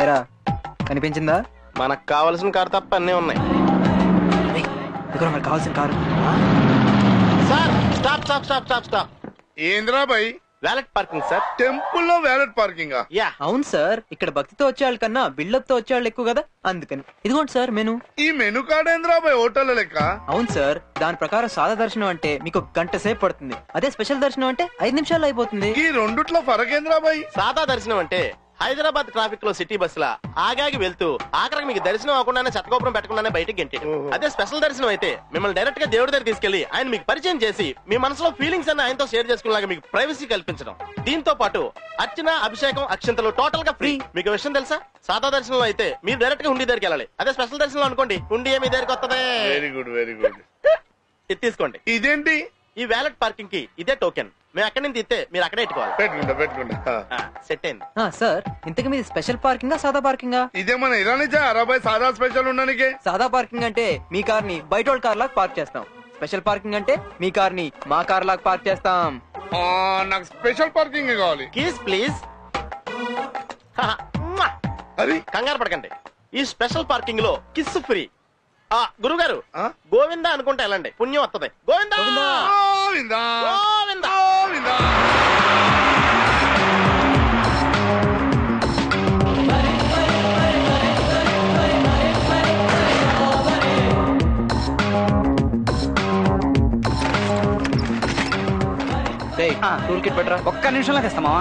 ఏరా కనిపించిందా? మనకు కావాల్సిన కారు తప్ప అన్నీ ఉన్నాయి. మనకు కావాల్సిన car. Sir stop stop stop stop stop. ఏంద్రా భాయ్? Valet parking sir. టెంపుల్ లో వ్యాలెట్ పార్కింగ్? యా అవును సార్, ఇక్కడ భక్తితో వచ్చేవాళ్ళ కన్నా బిల్డప్ తో వచ్చేవాళ్ళు ఎక్కువ కదా, అందుకని. ఇదిగోండి సార్ మెను. ఈ మెను కార్డ్ ఏంద్రా భాయ్ హోటల్ లెక్క? అవును సార్, దాని ప్రకారం సాదా దర్శనం అంటే మీకు గంట సేపు పడుతుంది, అదే స్పెషల్ దర్శనం అంటే 5 నిమిషాల్లో అయిపోతుంది. ఈ రెండుట్లో ఫరక్ ఏంద్రా భాయ్? సాదా దర్శనం అంటే హైదరాబాద్ ట్రాఫిక్ లో సిటీ బస్ లా ఆగాగి వెళ్తూ ఆఖరికి మీకు దర్శనం అవ్వకుండానే చెత్తగోపురం పెట్టకుండానే బయటకి గెంటాడు. అదే స్పెషల్ దర్శనం అయితే మిమ్మల్ని డైరెక్ట్ గా దేవుడి దగ్గర తీసుకెళ్లి ఆయన మీకు పరిచయం చేసి మీ మనసులో ఫీలింగ్స్ అన్ని ఆయనతో షేర్ చేసుకునేలాగా మీకు ప్రైవసీ కల్పించడం. దీంతో పాటు అర్చన, అభిషేకం, అక్షంతలు టోటల్ గా ఫ్రీ. మీకు విషయం తెలుసా? సాదా దర్శనంలో అయితే మీరు డైరెక్ట్ గా హుండీ దగ్గరికి వెళ్ళాలి. అదే స్పెషల్ దర్శనం అనుకోండి, హుండీ మీ దగ్గరికి వస్తుంది. Very good very good. ఇది తీసుకోండి. ఇదేంటి? ఈ వ్యాలెట్ పార్కింగ్ కి ఇదే టోకెన్. మేము అక్కడి నుంచి తీస్తే మీరు అక్కడే పెట్టుకోవాలి. పెట్టుకుంటా. సెట్ అయింది. సార్ ఇంతకు మీది స్పెషల్ పార్కింగా సాదా పార్కింగా? ఇదేమన్నా ఇరానీ అరబాయ్ సాదా స్పెషల్ ఉండడానికి? సాదా పార్కింగ్ అంటే మీ కార్ ని బయట వాళ్ళ కార్ లాగా పార్క్ చేస్తాం. స్పెషల్ పార్కింగ్ అంటే మీ కార్ ని మా కార్ లాగా పార్క్ చేస్తాం. నాకు స్పెషల్ పార్కింగ్ కావాలి. Keys please. అది కంగారు పడకండి, ఈ స్పెషల్ పార్కింగ్ లో కిస్ ఫ్రీ. గురుగారు గోవిందా అనుకుంటే వెళ్ళండి, పుణ్యం వస్తుంది. గోవిందా గోవిందా గోవిందా గోవిందా. టూల్ కిట్ పెట్టరా. ఒక్క నిమిషంలో తెస్తామా?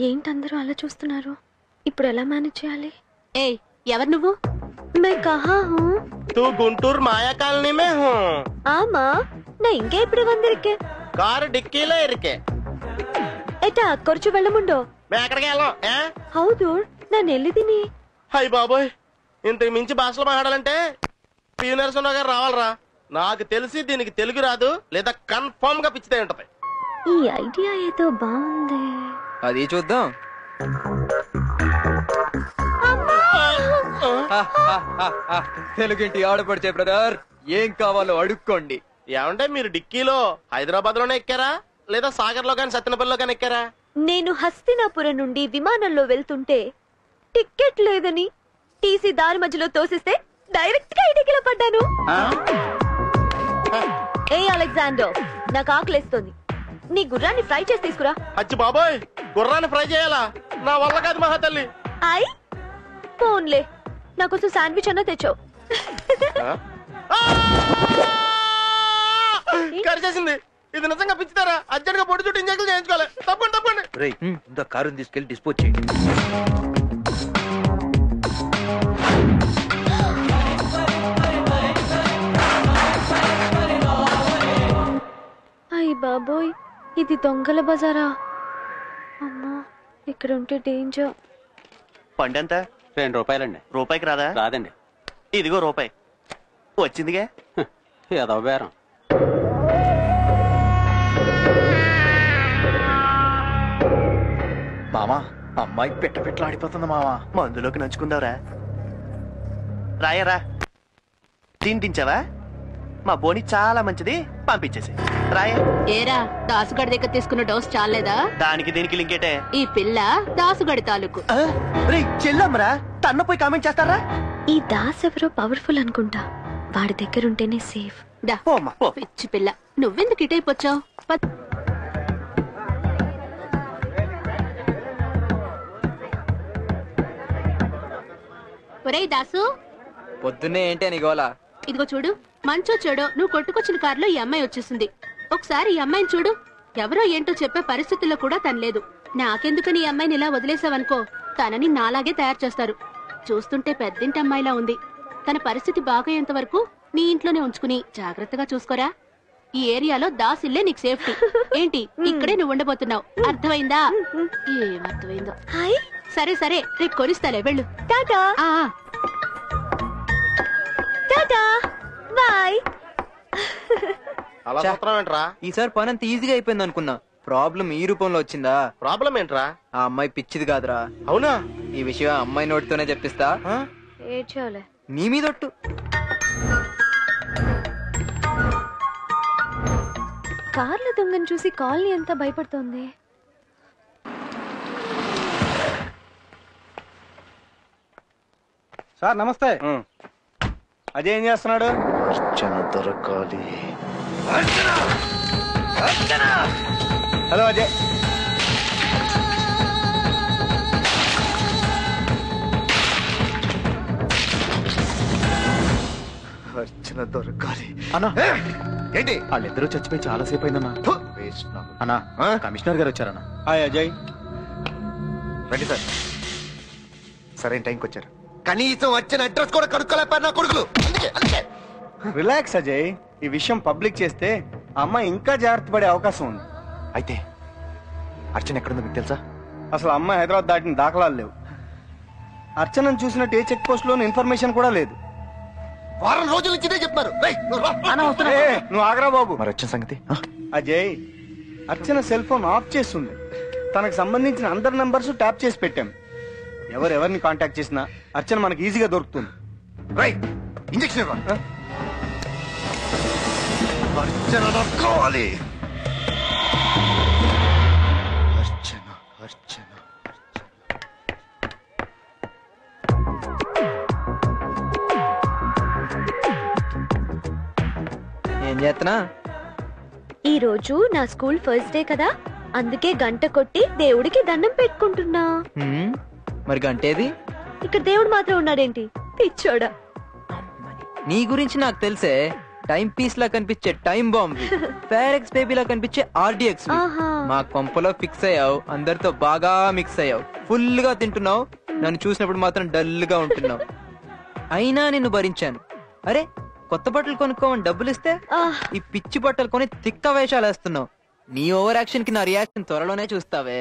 ఏంటందరూ అలా చూస్తున్నారు? ఇప్పుడు ఎలా మేనేజ్ చేయాలి? ఏయ్ ఎవరు నువ్వు? मैं कहाँ हूँ? तू गुंटूर माया कॉलोनी में हूँ. आमा ना इंगे इपड़े वंदिरिके कार डिक्कीलो इरिके एटा कोर्चु वेल्लमुंडो मैं అక్కడికి వెళ్ళను. हौदु ನಾನು ಎಲ್ಲಿದ್ದೀನಿ? హై బాబోయ్, ఇంతకు మించి భాషలో మాట్లాడాలంటే పి నరసింహరావు గారు రావాలరా. నాకు తెలిసి దీనికి తెలుగు రాదు, లేదా కన్ఫర్మ్ గా పిచ్చితే ఉంటది. ఈ ఐడియా ఏదో బాగుంది. అది చూద్దాం. తెలుగింటి ఆడపడిచే బ్రదర్, ఏం కావాలో అడుక్కోండి. ఏమంటే మీరు డిక్కీలో హైదరాబాద్ లోనే ఎక్కారా, లేదా సాగర్ లో కానీ సత్యనపల్లిలో కానీ ఎక్కారా? నేను హస్తినాపురం నుండి విమానంలో వెళ్తుంటే టికెట్ లేదని టీసీ దారి మధ్యలో తోసిస్తే డైరెక్ట్ గా ఇడికిలో పడ్డాను. ఏ అలెగ్జాండర్, నాకు ఆకలేస్తోంది, నీ గుర్రాన్ని ఫ్రై చేసి తీసుకురా. అచ్చి బాబోయ్, గుర్రాన్ని ఫ్రై చేయాలా? నా వల్ల కాదు మహాతల్లి. ఐ ఫోన్లే, నా కోసం శాండ్విచ్ అన్నా తెచ్చావు. కరిచేసింది. ఇది నిజంగా పిచ్చితారా? అర్జెంట్ గా పొడి చుట్టూ ఇంజెక్షన్ చేయించుకోవాలి. తప్పండి తప్పండి. ఇంత కారుని తీసుకెళ్లి డిస్పోజ్ చేయండి. అయ్య బాబోయ్, ఇది దొంగల బజారా. అమ్మా, ఇక్కడ ఉంటే డేంజర్. పండెంత? 2 రూపాయలండి. రూపాయికి రాదా? రాదండి. ఇదిగో రూపాయి వచ్చిందిగా. ఏదో బేరం. మామా, అమ్మాయి పెట్టలాడిపోతుంది మామా. మందులోకి నంచుకుందావురా. రాయరా. తింటించావా? మా బోని చాలా మంచిది, పంపించేసి రాయ. ఏరా, దాసుగడి దగ్గర తీసుకున్న డోస్ చాలేదా? దానికి దీనికి లింకేటే. ఈ పిల్ల దాసుగడి తాలూకు. చెల్లమ్మరా, తన్నపోయి కామెంట్ చేస్తారా? ఈ దాస్ ఎవరో పవర్ఫుల్ అనుకుంటా, వాడి దగ్గర ఉంటేనే సేఫ్. దా పిచ్చి పిల్ల, నువ్వెందుకు ఇటైపోచ్చావు? ఒరేయ్ దాసు, పొద్దున్నే ఏంటి అని గోలా? ఇదిగో చూడు, మంచో చెడో నువ్వు కొట్టుకొచ్చిన కారులో ఈ అమ్మాయి వచ్చేసింది. ఒకసారి ఈ అమ్మాయిని చూడు. ఎవరో ఏంటో చెప్పే పరిస్థితుల్లో కూడా తను లేదు. నాకెందుకని ఈ అమ్మాయిని ఇలా వదిలేసావనుకో, తనని నాలాగే తయారు చేస్తారు. చూస్తుంటే పెద్దింటి అమ్మాయిలా ఉంది. తన పరిస్థితి బాగయ్యేంత వరకు నీ ఇంట్లోనే ఉంచుకుని జాగ్రత్తగా చూసుకోరా. ఈ ఏరియాలో దాసిల్లే నీకు సేఫ్టీ. ఏంటి ఇక్కడే నువ్వు ఉండబోతున్నావు, అర్థమైందా? ఏమర్థమైందో. హాయ్ సరే సరే, రేపు కొనిస్తాలే, వెళ్ళు. టాటా ఆ టాటా బాయ్. అలా చూస్తున్నావు ఏంట్రా? ఈసారి పని అంత ఈజీగా అయిపోయింది అనుకున్నా. ప్రాబ్లం ఈ రూపంలో వచ్చిందా? ప్రాబ్లం ఏంట్రా? ఆ అమ్మాయి పిచ్చిది కాదురా. అవునా? ఈ విషయం ఆ అమ్మాయి నోటితోనే చెప్పిస్తా. ఏడ్చాలే. నీ మీదొట్టు. కార్ల దొంగను చూసి కాలనీ అంతా భయపడుతోంది. సార్ నమస్తే. అజయ్ ఏం చేస్తున్నాడు? దొరకాలి. హలో అజయ్. అర్చన దొరకాలి. అన్నా ఏంటి వాళ్ళిద్దరూ చచ్చిపోయి చాలా సేపు అయిందన్నా. అన్నా కమిషనర్ గారు వచ్చారన్నా. హాయ్ అజయ్. రండి సార్. సరైన టైంకి వచ్చారు. కనీసం వచ్చిన అడ్రస్ కూడా కనుక్కోలేపారు నా కొడుకులు. అందుకే రిలాక్స్ అజయ్. ఈ విషయం పబ్లిక్ చేస్తే ఆ అమ్మాయి ఇంకా జాగ్రత్త పడే అవకాశం ఉంది. అయితే అర్చన ఎక్కడుందో మీకు తెలుసా? అసలు అమ్మాయి హైదరాబాద్ దాటిన దాఖలాలు లేవు. అర్చనను చూసినట్టు ఏ చెక్ పోస్ట్ లోని ఇన్ఫర్మేషన్ కూడా లేదు. వారం రోజుల నుంచి ఇదే చెప్తున్నారు. నువ్వు ఆగరా బాబు. మరి వచ్చిన సంగతి అజయ్, అర్చన సెల్ ఫోన్ ఆఫ్ చేస్తుంది. తనకు సంబంధించిన అందరి నంబర్స్ ట్యాప్ చేసి పెట్టాం. ఎవరిని కాంటాక్ట్ చేసినా అర్చన మనకి ఈజీగా దొరుకుతుంది. రైట్. ఇంజెక్షన్ ఇవ్వండి. అర్చన దొరకాలి. అర్చన అర్చన ఏం చేస్తున్నా? ఈ రోజు నా స్కూల్ ఫస్ట్ డే కదా, అందుకే గంట కొట్టి దేవుడికి దండం పెట్టుకుంటున్నా. మరి గంటేది? ఇక్కడ దేవుడు మాత్రం ఉన్నాడేంటి, పిచ్చోడా? నీ గురించి నాకు తెలిసే. టైం పీస్ లా కనిపించే టైం బాంబ్, ఫేరెక్స్ బేబీ లా కనిపించే ఆర్డిఎక్స్. ఆహా. మా కొంపలో ఫిక్స్ అయ్యావు. అందరితో బాగా మిక్స్ అయ్యావు. ఫుల్ గా తింటున్నావు. నన్ను చూసినప్పుడు మాత్రం డల్ గా ఉంటున్నావు. అయినా నిన్ను భరించాను. అరే, కొత్త బట్టలు కొనుక్కోమని డబ్బులు ఇస్తే ఈ పిచ్చి బట్టలు కొని తిక్క వేషాలు వేస్తున్నావు. నీ ఓవర్ యాక్షన్ కి నా రియాక్షన్ త్వరలోనే చూస్తావే.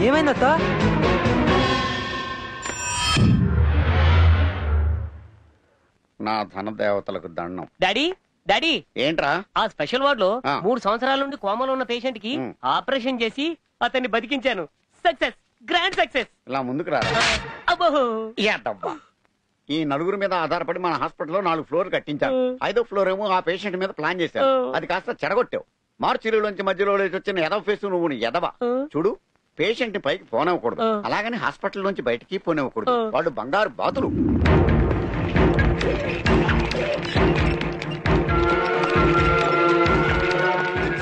ఏమైందత్తా? నా ధన దేవతలకు దండం. డాడీ డాడీ, ఏంట్రా? ఆ స్పెషల్ వార్డ్ లో ఆ. 3 సంవత్సరాల నుండి కోమలో ఉన్న పేషెంట్ కి ఆపరేషన్ చేసి అతన్ని బతికించాను. Success, grand success. ఇలా ముందుకు రా. అబ్బో, ఈ నలుగురు మీద ఆధారపడి మన హాస్పిటల్లో 4 ఫ్లోర్లు కట్టించారు. 5వ ఫ్లోర్ ఏమో ఆ పేషెంట్ మీద ప్లాన్ చేశారు. అది కాస్త చెడగొట్టావు. మార్చిలోంచి మధ్యలో వచ్చిన ఎదవ ఫేస్ నువ్వు ఎదవ. చూడు, పేషెంట్ ని పైకి పోనివ్వకూడదు, అలాగని హాస్పిటల్ నుంచి బయటికి పోనివ్వకూడదు. వాళ్ళు బంగారు బాతులు.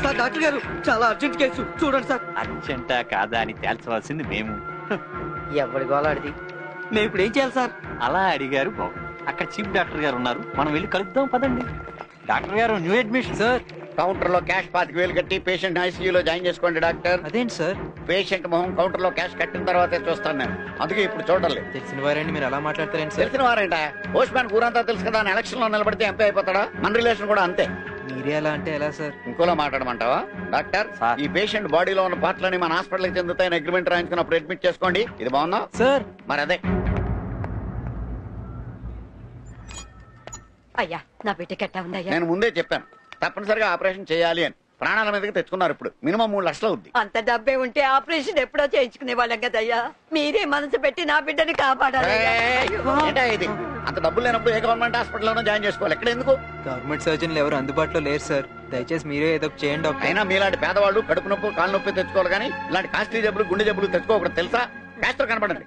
సార్, డాక్టర్ గారు, చాలా అర్జెంట్ కేసు చూడండి సార్. అర్జెంటా కాదా అని తేల్చవలసింది మేము. ఎవరి గోలాడిది? మేము ఇప్పుడు ఏం చేయాలి సార్? అలా అడిగారు బాబు. అక్కడ చీఫ్ డాక్టర్ గారు ఉన్నారు, మనం వెళ్ళి కలుద్దాం పదండి. డాక్టర్ గారు, న్యూ అడ్మిషన్. సార్, కౌంటర్ లో క్యాష్ 25,000 కట్టి పేషెంట్ ఐసీయూలో జాయిన్ చేసుకోండి డాక్టర్. అదేంటి సార్? పేషెంట్ మొహం కౌంటర్ లో క్యాష్ కట్టిన తర్వాతే చూస్తాను నేను, అందుకే ఇప్పుడు చూడలేదు. తెలిసిన వారండి, మీరు అలా మాట్లాడతారేంటి సార్? తెలిసిన వారేంట? పోస్ట్ మ్యాన్ ఊరంతా తెలుసు కదా, ఎలక్షన్ లో నిలబడితే ఎంపీ అయిపోతాడా? మన రిలేషన్ కూడా అంతే. మీరే అలా అంటే ఎలా సార్? ఇంకోలా మాట్లాడమంటావా? డాక్టర్, ఈ పేషెంట్ బాడీలో ఉన్న పార్ట్లని మన హాస్పిటల్ కి చెందుతాయని అగ్రిమెంట్ రాయించుకున్నప్పుడు అడ్మిట్ చేసుకోండి. ఇది బాగుందా సార్? మరి అదే. అయ్యా, నా బిడ్డకి ఎట్టా ఉందయ్యా? నేను ముందే చెప్పాను తప్పనిసరిగా ఆపరేషన్ చేయాలి అని. ప్రాణాల మీదకి తెచ్చుకున్నారు. ఇప్పుడు మినిమం 3 లక్షలు అవుద్ది. అంత డబ్బే ఉంటే ఆపరేషన్ ఎప్పుడో చేయించుకునే వాళ్ళం కదయ్యా. మీరే మనసు పెట్టి నా బిడ్డని కాపాడాలి. ఏంటా ఇది? అంత డబ్బులు లేనప్పుడు ఏ గవర్నమెంట్ హాస్పిటల్లోనూ జాయిన్ చేసుకోవాలి. ఎక్కడ ఎందుకు? గవర్నమెంట్ సర్జన్లు ఎవరు అందుబాటులో లేరు సార్. దయచేసి మీరే ఏదో ఒకటి చేయండి డాక్టర్. అయినా మీలాంటి పేదవాళ్ళు కడుపు నొప్పి, కాళ్ళు నొప్పి తెచ్చుకోవాలి కానీ ఇలాంటి కాస్ట్లీ జబ్బులు, గుండె జబ్బులు తెచ్చుకోకూడదు తెలుసా? కాస్టర్ కనపడండి.